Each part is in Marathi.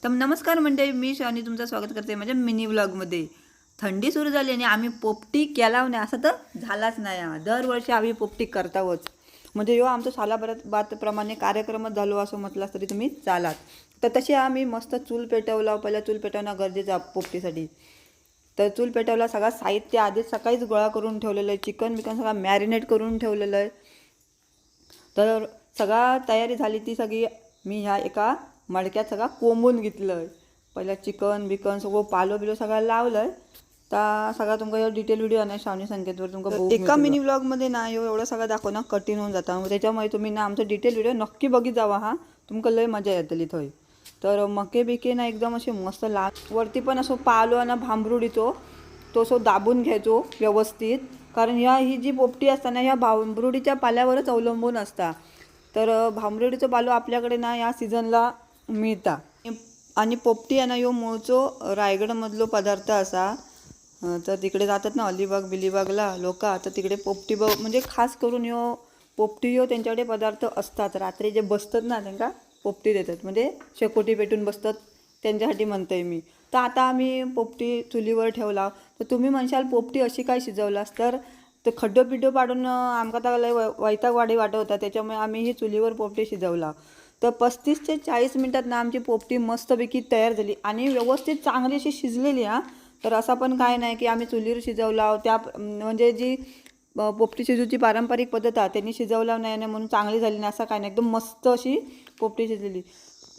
तर नमस्कार मंडळी, मी आणि तुमचं स्वागत करते माझ्या मिनी व्लॉगमध्ये. थंडी सुरू झाली आणि आम्ही पोपटी केला नाही असं तर झालाच नाही. दरवर्षी आम्ही पोपटी करतावच. म्हणजे ह्यो आमचं सालाभरात बातप्रमाणे कार्यक्रमच झालो असं म्हटलं तरी तुम्ही चालात. तर तशी आम्ही मस्त चूल पेटवला. पहिला चूल पेटवणं गरजेचं पोपटीसाठी. तर चूल पेटवला, सगळं साहित्य आधीच सकाळीच गोळा करून ठेवलेलं आहे. चिकन बिकन सगळं मॅरिनेट करून ठेवलेलं आहे. तर सगळा तयारी झाली ती सगळी मी ह्या एका मडक्यात सगळा कोंबून घेतलं आहे. पहिला चिकन बिकन सगळं पालो बिलो सगळं लावलं आहे. तर सगळा तुमका ह्यो डिटेल व्हिडिओ नाही श्रावणी संकेतवर तुमका एका मिनी व्लॉगमध्ये ना ह्यो एवढं सगळं दाखवणं कठीण होऊन जातं. त्याच्यामुळे तुम्ही ना आमचं डिटेल व्हिडिओ नक्की बघित जावा. हा तुमका लय मजा येतली थंय. तर मके बिके ना एकदम असे मस्त वरती पण असं पालो आणि भांबरुडीचो तो असो दाबून घ्यायचो व्यवस्थित. कारण ही जी पोपटी असता ना ह्या भांबरुडीच्या पाल्यावरच अवलंबून असता. तर भांबरुडीचं पालो आपल्याकडे ना या सीझनला मिळता. आणि पोपटी आहे ना ह्यो मूळचो रायगडमधलो पदार्थ असा. तर तिकडे जातात ना अलिबाग बिलिबागला लोक, तर तिकडे पोपटी म्हणजे खास करून ह्यो पोपटी ह्यो त्यांच्याकडे पदार्थ असतात. रात्री जे बसतात ना त्यांना पोपटी देतात, म्हणजे शेकोटी पेटून बसतात त्यांच्यासाठी म्हणतोय मी. तर आता आम्ही पोपटी चुलीवर ठेवला. तर तुम्ही म्हणशाल पोपटी अशी काय शिजवलास, तर ते खड्डो पिड्डो पाडून आमका तर लय वैतागवाडी वाटत होता. त्याच्यामुळे आम्ही ही चुलीवर पोपटी शिजवला. तर 35 ते 40 मिनटात ना आमची पोपटी मस्तपैकी तयार झाली आणि व्यवस्थित चांगली अशी शिजलेली. तर असं पण काय नाही की आम्ही चुलीवर शिजवला त्या म्हणजे जी पोपटी शिजूची पारंपरिक पद्धत आहे त्यांनी शिजवला नाही म्हणून चांगली झाली नाही असं काय नाही. एकदम मस्त अशी पोपटी शिजलेली.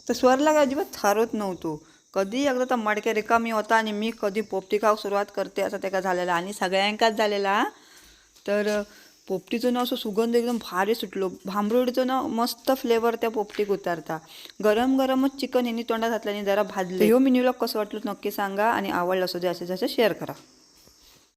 तर स्वरला काय अजिबात थारवत नव्हतो. कधी एकदा तर मडक्या रिकामी होता आणि मी कधी पोपटी खाऊ सुरुवात करते असं त्याका झालेला आणि सगळ्यांकाच झालेला. तर पोपटीचं ना असं सुगंध एकदम भारी सुटलो. भांबरुडीचं ना मस्त फ्लेवर त्या पोपटीक उतारता. गरम गरमच चिकन यांनी तोंडात घातल्याने जरा भाजले. ह्यो मिनी व्लॉग कसं वाटलं नक्की सांगा आणि आवडलं असू दे असे जसं शेअर करा.